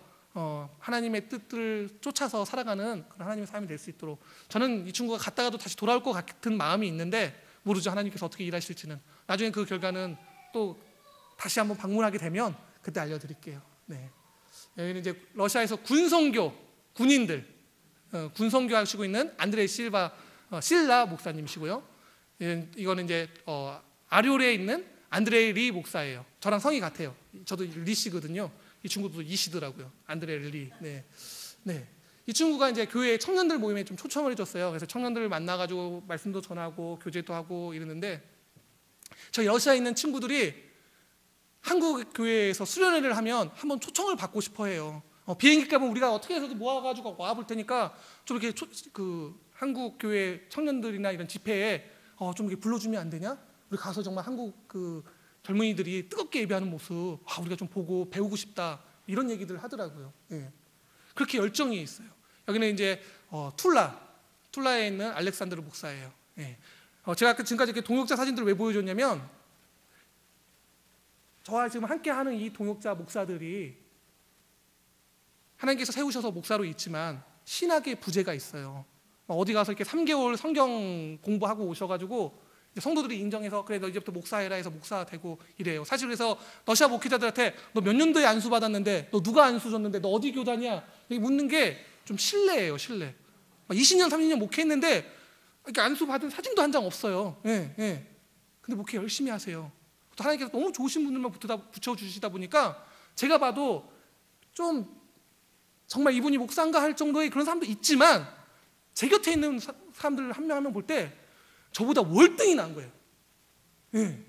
하나님의 뜻을 쫓아서 살아가는 그런 하나님의 삶이 될 수 있도록. 저는 이 친구가 갔다가도 다시 돌아올 것 같은 마음이 있는데 모르죠. 하나님께서 어떻게 일하실지는. 나중에 그 결과는 또 다시 한번 방문하게 되면 그때 알려드릴게요. 네. 여기는 이제 러시아에서 군인들 군성교 하시고 있는 안드레이 실라 목사님이시고요. 이거는 이제 아료레에 있는 안드레이 리 목사예요. 저랑 성이 같아요. 저도 리씨거든요. 이 친구도 이시더라고요. 안드레이 리. 네. 네. 이 친구가 이제 교회 청년들 모임에 좀 초청을 해줬어요. 그래서 청년들을 만나가지고 말씀도 전하고 교제도 하고 이러는데 저희 러시아에 있는 친구들이 한국 교회에서 수련회를 하면 한번 초청을 받고 싶어해요. 비행기 값은 우리가 어떻게 해서도 모아가지고 와볼 테니까 좀 이렇게 한국 교회 청년들이나 이런 집회에 좀 이렇게 불러주면 안 되냐? 우리 가서 정말 한국 그 젊은이들이 뜨겁게 예배하는 모습 우리가 좀 보고 배우고 싶다 이런 얘기들 하더라고요. 예. 그렇게 열정이 있어요. 여기는 이제 툴라에 있는 알렉산드르 목사예요. 예. 제가 지금까지 이렇게 동역자 사진들을 왜 보여줬냐면 저와 지금 함께하는 이 동역자 목사들이 하나님께서 세우셔서 목사로 있지만 신학의 부재가 있어요. 어디 가서 이렇게 3개월 성경 공부하고 오셔가지고 성도들이 인정해서 그래 너 이제부터 목사해라 해서 목사 되고 이래요. 사실 그래서 러시아 목회자들한테 너 몇 년도에 안수 받았는데 너 누가 안수 줬는데 너 어디 교단이야? 이렇게 묻는 게 좀 신뢰예요. 신뢰. 20년 30년 목회했는데 이렇게 안수 받은 사진도 한 장 없어요. 예, 예. 근데 목회 열심히 하세요. 또 하나님께서 너무 좋으신 분들만 붙여주시다 보니까 제가 봐도 좀 정말 이분이 목사인가 할 정도의 그런 사람도 있지만 제 곁에 있는 사람들 한 명 한 명 볼 때 저보다 월등히 나은 거예요. 예.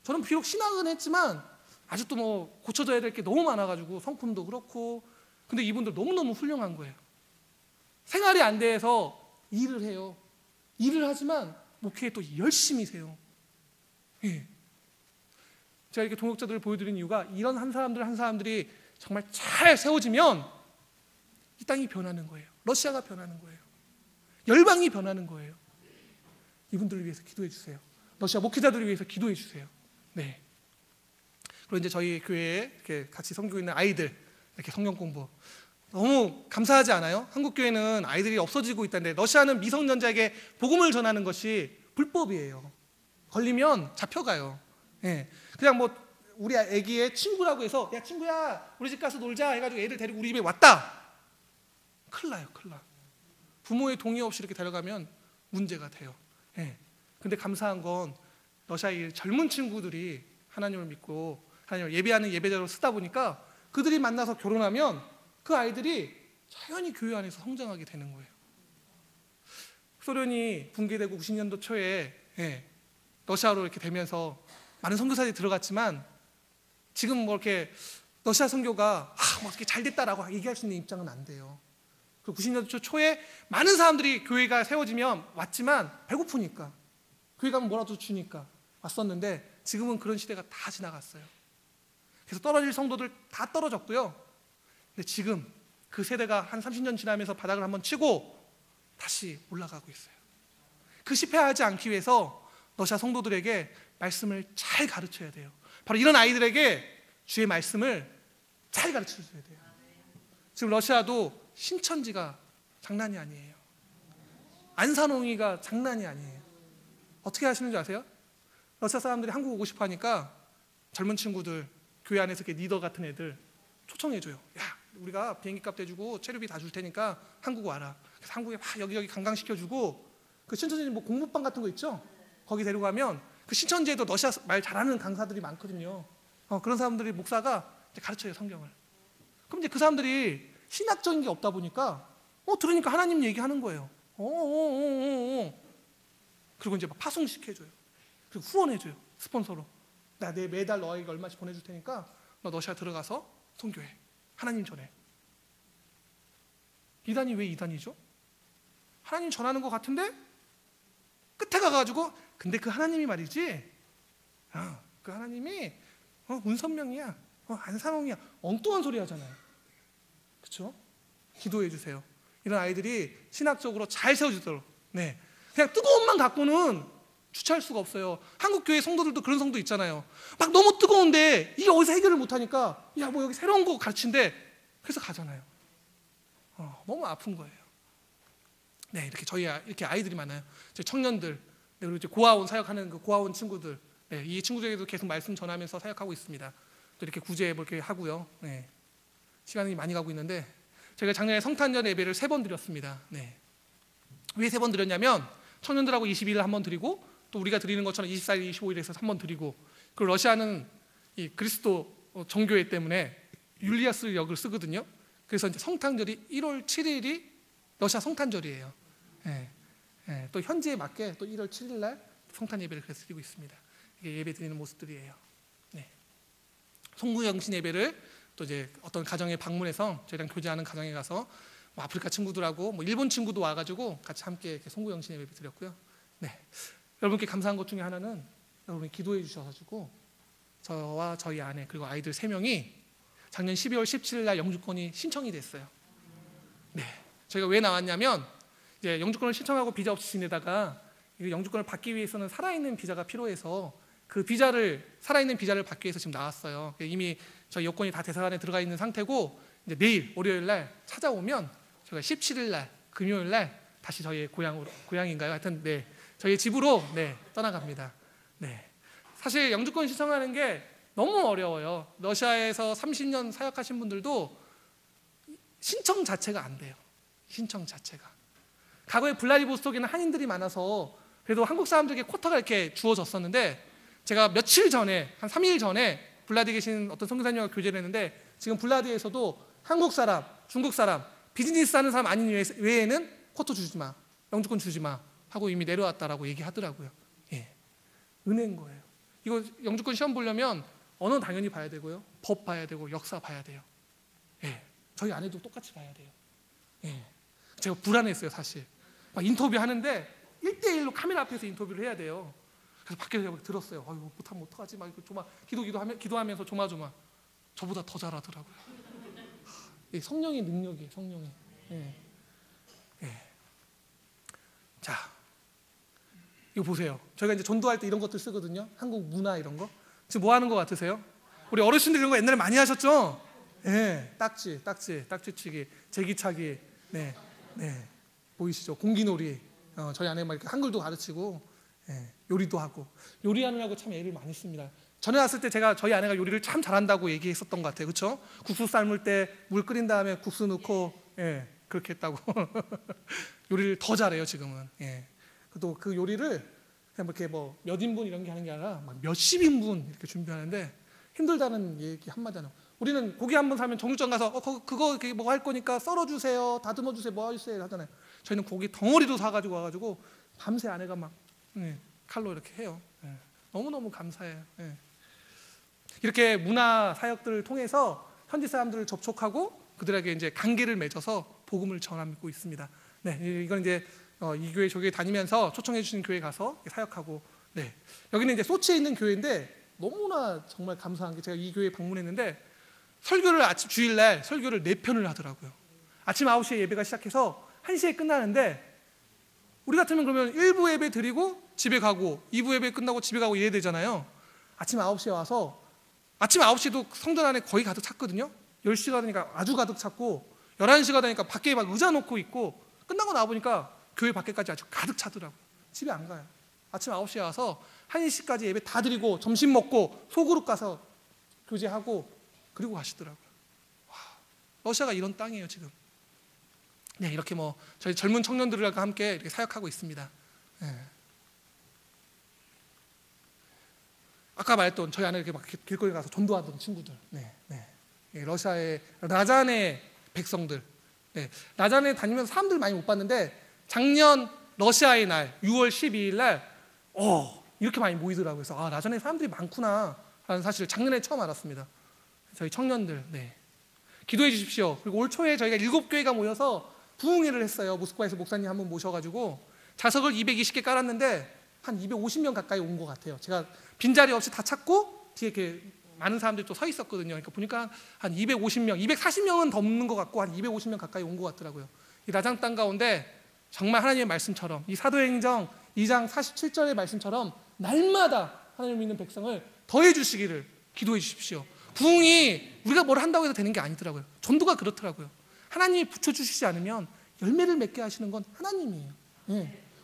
저는 비록 신학은 했지만 아직도 뭐 고쳐져야 될 게 너무 많아가지고 성품도 그렇고, 근데 이분들 너무너무 훌륭한 거예요. 생활이 안 돼서 일을 해요. 일을 하지만 목회에 또 열심히세요. 예. 제가 이렇게 동역자들을 보여드리는 이유가 이런 한 사람들이 정말 잘 세워지면 이 땅이 변하는 거예요. 러시아가 변하는 거예요. 열방이 변하는 거예요. 이분들을 위해서 기도해 주세요. 러시아 목회자들을 위해서 기도해 주세요. 네. 그리고 이제 저희 교회에 이렇게 같이 섬기고 있는 아이들 이렇게 성경 공부 너무 감사하지 않아요? 한국 교회는 아이들이 없어지고 있다는데 러시아는 미성년자에게 복음을 전하는 것이 불법이에요. 걸리면 잡혀가요. 예. 그냥 뭐 우리 애기의 친구라고 해서 야 친구야 우리 집 가서 놀자 해가지고 애를 데리고 우리 집에 왔다. 큰일 나요. 큰일 나. 부모의 동의 없이 이렇게 데려가면 문제가 돼요. 예. 근데 감사한 건 러시아의 젊은 친구들이 하나님을 믿고 하나님을 예배하는 예배자로 쓰다 보니까 그들이 만나서 결혼하면 그 아이들이 자연히 교회 안에서 성장하게 되는 거예요. 소련이 붕괴되고 90년도 초에 러시아로 이렇게 되면서 많은 선교사들이 들어갔지만 지금 뭐 이렇게 러시아 선교가 뭐 이렇게 잘 됐다라고 얘기할 수 있는 입장은 안 돼요. 90년도 초에 많은 사람들이 교회가 세워지면 왔지만 배고프니까 교회 가면 뭐라도 주니까 왔었는데 지금은 그런 시대가 다 지나갔어요. 그래서 떨어질 성도들 다 떨어졌고요. 근데 지금 그 세대가 한 30년 지나면서 바닥을 한번 치고 다시 올라가고 있어요. 그 실패하지 않기 위해서 러시아 성도들에게 말씀을 잘 가르쳐야 돼요. 바로 이런 아이들에게 주의 말씀을 잘 가르쳐줘야 돼요. 지금 러시아도 신천지가 장난이 아니에요. 안산홍이가 장난이 아니에요. 어떻게 하시는 줄 아세요? 러시아 사람들이 한국 오고 싶어 하니까 젊은 친구들, 교회 안에서 이렇게 리더 같은 애들 초청해줘요. 야, 우리가 비행기 값 대주고 체류비 다 줄 테니까 한국 와라. 그래서 한국에 막 여기저기 관광시켜주고 그 신천지 뭐 공부방 같은 거 있죠? 거기 데려가면 그 신천지에도 러시아 말 잘하는 강사들이 많거든요. 그런 사람들이 목사가 이제 가르쳐요, 성경을. 그럼 이제 그 사람들이 신학적인 게 없다 보니까 들으니까 하나님 얘기하는 거예요. 그리고 이제 막 파송시켜줘요. 그리고 후원해줘요, 스폰서로. 나 내 매달 너에게 얼마씩 보내줄 테니까 너 러시아 들어가서 선교해. 하나님 전해. 이단이 왜 이단이죠? 하나님 전하는 것 같은데 끝에 가가지고 근데 그 하나님이 말이지 그 하나님이 문선명이야, 안산홍이야, 엉뚱한 소리 하잖아요. 그렇죠? 기도해 주세요. 이런 아이들이 신학적으로 잘 세워지도록. 네. 그냥 뜨거운 만 갖고는 주체할 수가 없어요. 한국 교회 성도들도 그런 성도 있잖아요. 막 너무 뜨거운데 이게 어디서 해결을 못하니까 야 뭐 여기 새로운 거 가르친대. 그래서 가잖아요. 너무 아픈 거예요. 네, 이렇게 저희 이렇게 아이들이 많아요. 제 청년들, 네, 그리고 이제 고아원 사역하는 그 고아원 친구들, 네, 이 친구들에게도 계속 말씀 전하면서 사역하고 있습니다. 또 이렇게 구제 뭐 이렇게 하고요. 네, 시간이 많이 가고 있는데 제가 작년에 성탄절 예배를 3번 드렸습니다. 네, 왜 3번 드렸냐면 청년들하고 22일 한 번 드리고 또 우리가 드리는 것처럼 24일, 25일에서 한 번 드리고 그리고 러시아는 이 그리스도 정교회 때문에 율리아스 역을 쓰거든요. 그래서 이제 성탄절이 1월 7일이 러시아 성탄절이에요. 네. 네. 또 현지에 맞게 또 1월 7일 날 성탄 예배를 그래서 드리고 있습니다. 이게 예배 드리는 모습들이에요. 네. 송구영신 예배를 또 이제 어떤 가정에 방문해서 저희랑 교제하는 가정에 가서 뭐 아프리카 친구들하고 뭐 일본 친구도 와가지고 같이 함께 이렇게 송구영신 예배 드렸고요. 네. 여러분께 감사한 것 중에 하나는 여러분이 기도해 주셔가지고 저와 저희 아내 그리고 아이들 3명이 작년 12월 17일 날 영주권이 신청이 됐어요. 네. 저희가 왜 나왔냐면 이제 영주권을 신청하고 비자 없이 지내다가 영주권을 받기 위해서는 살아있는 비자가 필요해서 그 비자를 살아있는 비자를 받기 위해서 지금 나왔어요. 이미 저희 여권이 다 대사관에 들어가 있는 상태고 이제 내일 월요일 날 찾아오면 저희가 17일 날 금요일 날 다시 저희 고향인가요? 하여튼 네. 저희 집으로 네, 떠나갑니다. 네. 사실 영주권 신청하는 게 너무 어려워요. 러시아에서 30년 사역하신 분들도 신청 자체가 안 돼요. 신청 자체가. 과거에 블라디보스톡에는 한인들이 많아서 그래도 한국 사람들에게 쿼터가 이렇게 주어졌었는데 제가 며칠 전에 한 3일 전에 블라디에 계신 어떤 선교사님과 교제를 했는데 지금 블라디에서도 한국 사람, 중국 사람, 비즈니스 하는 사람 아닌 외에는 쿼터 주지 마, 영주권 주지 마 하고 이미 내려왔다라고 얘기하더라고요. 예. 은혜인 거예요. 이거 영주권 시험 보려면 언어 당연히 봐야 되고요, 법 봐야 되고 역사 봐야 돼요. 예. 저희 아내도 똑같이 봐야 돼요. 예. 제가 불안했어요, 사실. 막 인터뷰 하는데 1대1로 카메라 앞에서 인터뷰를 해야 돼요. 그래서 밖에서 들었어요. 아유, 못하면 어떡하지? 막 기도하면서 조마조마. 저보다 더 잘하더라고요. 성령의 능력이에요, 성령의. 예. 예. 자, 이거 보세요. 저희가 이제 전도할 때 이런 것들 쓰거든요. 한국 문화 이런 거. 지금 뭐 하는 거 같으세요? 우리 어르신들 이런 거 옛날에 많이 하셨죠? 예. 딱지치기, 제기차기. 네. 보이시죠? 공기놀이. 저희 아내가 막 이렇게 한글도 가르치고, 예. 요리도 하고. 요리하느라고 참 애를 많이 씁니다. 전에 왔을 때 제가 저희 아내가 요리를 참 잘한다고 얘기했었던 것 같아요. 그렇죠? 국수 삶을 때 물 끓인 다음에 국수 넣고, 예, 그렇게 했다고. 요리를 더 잘해요, 지금은. 예. 또 그 요리를 그냥 이렇게 뭐 몇 인분 이런 게 하는 게 아니라 막 몇십 인분 이렇게 준비하는데 힘들다는 얘기 한마디 안 하고. 우리는 고기 한 번 사면 정육점 가서 그거 뭐 할 거니까 썰어주세요, 다듬어주세요, 뭐 해주세요 하잖아요. 저희는 고기 덩어리도 사가지고 와가지고 밤새 아내가 막 칼로 이렇게 해요. 예. 너무너무 감사해요. 예. 이렇게 문화 사역들을 통해서 현지 사람들을 접촉하고 그들에게 이제 관계를 맺어서 복음을 전하고 있습니다. 네, 이건 이제 이 교회 저 교회 다니면서 초청해 주신 교회 가서 사역하고, 네, 여기는 이제 소치에 있는 교회인데 너무나 정말 감사한 게 제가 이 교회 방문했는데 설교를 주일날 설교를 4편을 하더라고요. 아침 9시에 예배가 시작해서 1시에 끝나는데 우리 같으면 그러면 1부 예배 드리고 집에 가고 2부 예배 끝나고 집에 가고 이래야 되잖아요. 아침 9시에 와서 아침 9시도 성전 안에 거의 가득 찼거든요. 10시가 되니까 아주 가득 찼고 11시가 되니까 밖에 막 의자 놓고 있고 끝나고 나와보니까 교회 밖에까지 아주 가득 차더라고요. 집에 안 가요. 아침 9시에 와서 1시까지 예배 다 드리고 점심 먹고 소그룹 가서 교제하고 그리고 가시더라고요. 와, 러시아가 이런 땅이에요 지금. 네, 이렇게 뭐 저희 젊은 청년들과 함께 이렇게 사역하고 있습니다. 네. 아까 말했던 저희 안에 이렇게 막 길거리 가서 전도하던 친구들, 러시아의 라잔의 백성들, 라잔에 다니면서 사람들 많이 못 봤는데 작년 러시아의 날 6월 12일 날 이렇게 많이 모이더라고요. 그래서 라잔에 사람들이 많구나 라는 사실을 작년에 처음 알았습니다. 저희 청년들, 기도해 주십시오. 그리고 올 초에 저희가 7교회가 모여서 부흥회를 했어요. 모스크바에서 목사님 한 분 모셔가지고 좌석을 220개 깔았는데 한 250명 가까이 온 것 같아요. 제가 빈자리 없이 다 찾고 뒤에 이렇게 많은 사람들이 또 서 있었거든요. 그러니까 보니까 한 250명, 240명은 넘는 것 같고 한 250명 가까이 온 것 같더라고요. 이 라장 땅 가운데 정말 하나님의 말씀처럼 이 사도행정 2장 47절의 말씀처럼 날마다 하나님을 믿는 백성을 더해 주시기를 기도해 주십시오. 부흥이 우리가 뭘 한다고 해서 되는 게 아니더라고요. 전도가 그렇더라고요. 하나님이 붙여주시지 않으면 열매를 맺게 하시는 건 하나님이에요.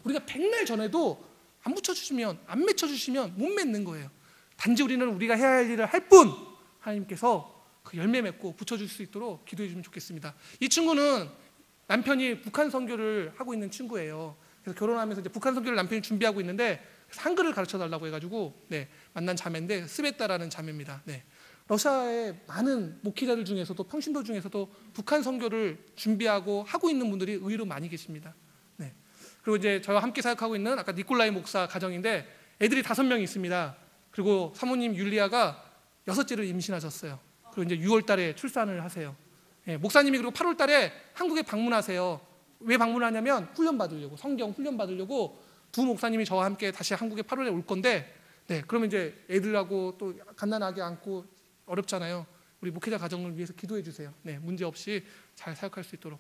우리가 백날 전에도 안 붙여주시면, 안 맺혀주시면 못 맺는 거예요. 단지 우리는 우리가 해야 할 일을 할 뿐 하나님께서 그 열매 맺고 붙여줄 수 있도록 기도해 주시면 좋겠습니다. 이 친구는 남편이 북한 선교를 하고 있는 친구예요. 그래서 결혼하면서 이제 북한 선교를 남편이 준비하고 있는데 한글을 가르쳐 달라고 해가지고 만난 자매인데 스베타라는 자매입니다. 러시아의 많은 목회자들 중에서도 평신도 중에서도 북한 선교를 준비하고 하고 있는 분들이 의외로 많이 계십니다. 그리고 이제 저와 함께 사역하고 있는 아까 니콜라이 목사 가정인데 애들이 5명이 있습니다. 그리고 사모님 율리아가 6째를 임신하셨어요. 그리고 이제 6월 달에 출산을 하세요. 목사님이 그리고 8월 달에 한국에 방문하세요. 왜 방문하냐면 훈련 받으려고, 성경 훈련 받으려고 두 목사님이 저와 함께 다시 한국에 8월에 올 건데 그러면 이제 애들하고 또 갓난아기 안고 어렵잖아요. 우리 목회자 가정을 위해서 기도해 주세요. 문제 없이 잘 사역할 수 있도록.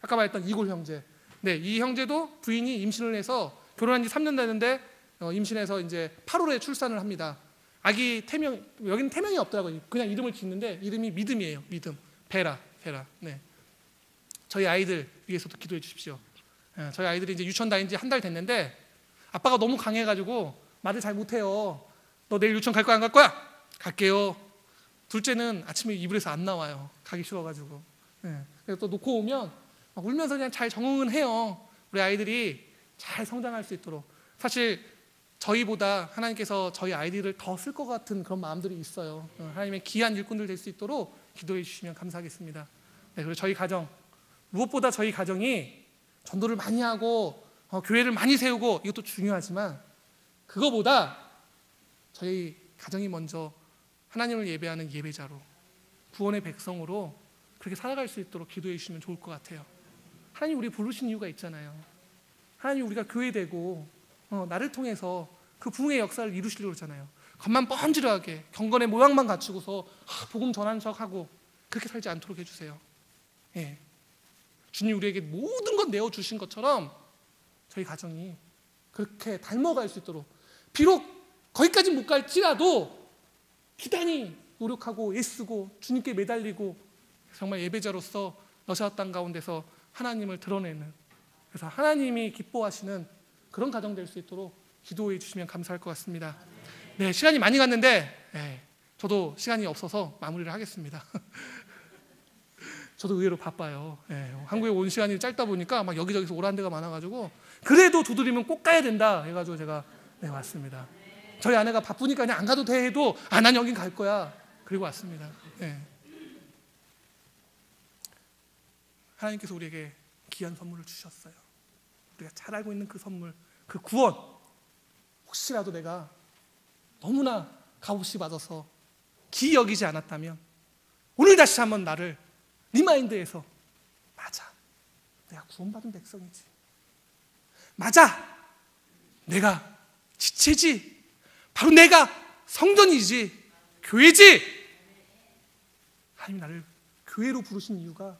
아까 말했던 이골 형제. 이 형제도 부인이 임신을 해서 결혼한 지 3년 됐는데 임신해서 이제 8월에 출산을 합니다. 아기 태명, 여기는 태명이 없더라고요. 그냥 이름을 짓는데 이름이 믿음이에요. 믿음. 베라. 저희 아이들 위해서도 기도해 주십시오. 저희 아이들이 이제 유치원 다닌 지 한 달 됐는데 아빠가 너무 강해가지고 말을 잘 못해요. 너 내일 유치원 갈 거야 안 갈 거야? 갈게요. 둘째는 아침에 이불에서 안 나와요. 가기 싫어가지고. 그래서 또 놓고 오면 막 울면서 그냥 잘 적응은 해요. 우리 아이들이 잘 성장할 수 있도록. 사실 저희보다 하나님께서 저희 아이들을 더 쓸 것 같은 그런 마음들이 있어요. 하나님의 귀한 일꾼들 될 수 있도록 기도해 주시면 감사하겠습니다. 네, 그리고 저희 가정, 무엇보다 저희 가정이 전도를 많이 하고 교회를 많이 세우고 이것도 중요하지만 그거보다 저희 가정이 먼저 하나님을 예배하는 예배자로, 구원의 백성으로 그렇게 살아갈 수 있도록 기도해 주시면 좋을 것 같아요. 하나님 우리 부르신 이유가 있잖아요. 하나님 우리가 교회 되고 나를 통해서 그 부흥의 역사를 이루시려고 그러잖아요. 겉만 번지르하게 경건의 모양만 갖추고서 복음 전하는 척하고 그렇게 살지 않도록 해주세요. 예. 주님 우리에게 모든 것 내어주신 것처럼 저희 가정이 그렇게 닮아갈 수 있도록, 비록 거기까지 못 갈지라도 기단히 노력하고 애쓰고 주님께 매달리고 정말 예배자로서 러시아 땅 가운데서 하나님을 드러내는, 그래서 하나님이 기뻐하시는 그런 가정 될 수 있도록 기도해 주시면 감사할 것 같습니다. 네, 시간이 많이 갔는데 저도 시간이 없어서 마무리를 하겠습니다. 저도 의외로 바빠요. 한국에 온 시간이 짧다 보니까 막 여기저기서 오라는 데가 많아가지고 그래도 두드리면 꼭 가야 된다 해가지고 제가 왔습니다. 저희 아내가 바쁘니까 그냥 안 가도 돼 해도 난 여긴 갈 거야. 그리고 왔습니다. 하나님께서 우리에게 귀한 선물을 주셨어요. 우리가 잘 알고 있는 그 선물, 그 구원, 혹시라도 내가 너무나 값없이 받아서 기이 여기지 않았다면 오늘 다시 한번 나를 리마인드해서, 맞아, 내가 구원받은 백성이지, 맞아, 내가 지체지, 바로 내가 성전이지, 교회지. 하나님 나를 교회로 부르신 이유가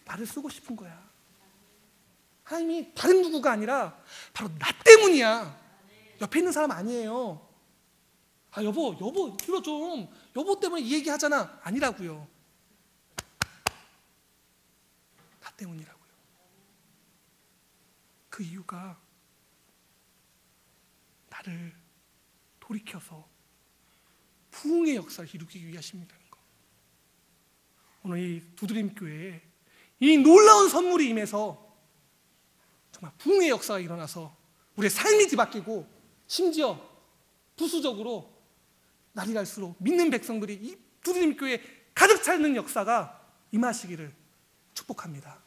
나를 쓰고 싶은 거야. 하나님이 다른 누구가 아니라 바로 나 때문이야. 옆에 있는 사람 아니에요. 여보 들어 좀, 여보 때문에 이 얘기 하잖아. 아니라고요. 나 때문이라고요. 그 이유가 나를 돌이켜서 부흥의 역사를 이루기 위하십니다는 거. 오늘 이 두드림 교회에 이 놀라운 선물이 임해서 정말 부흥의 역사가 일어나서 우리의 삶이 뒤바뀌고 심지어 부수적으로 날이 갈수록 믿는 백성들이 이 두드림 교회에 가득 차는 역사가 임하시기를 축복합니다.